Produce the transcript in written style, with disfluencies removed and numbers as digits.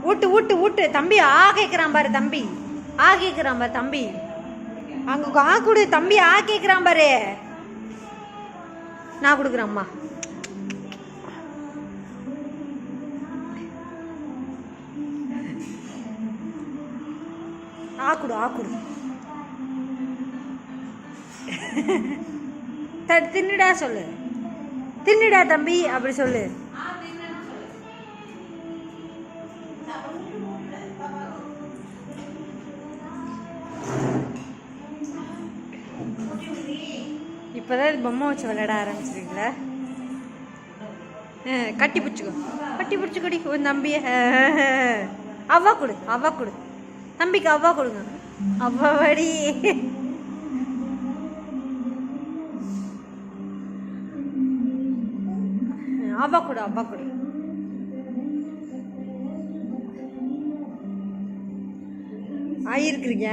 ஊட்டு ஊட்டு ஊட்டு தம்பி ஆ கேட்குறான் பாரு தம்பி ஆ கேட்குறான் பாரு தம்பி அங்கே ஆ கொடு தம்பி ஆ கேட்குறான் பாரு நான் கொடுக்குறேன் அம்மா ஆ கொடு ஆ கொடு தின்னுடா சொல்லு தின்னுடா தம்பி அப்படி சொல்லு இப்போதான் பொம்மை வச்சு விளையாட ஆரம்பிச்சிருக்கீங்களா கட்டி பிடிச்சிக்கொடி உன் தம்பிய அவ்வா கொடு தம்பிக்கு அவ்வா கொடுங்க அவ்வாடி அவ்வா கொடு ஆயிருக்கிறீங்க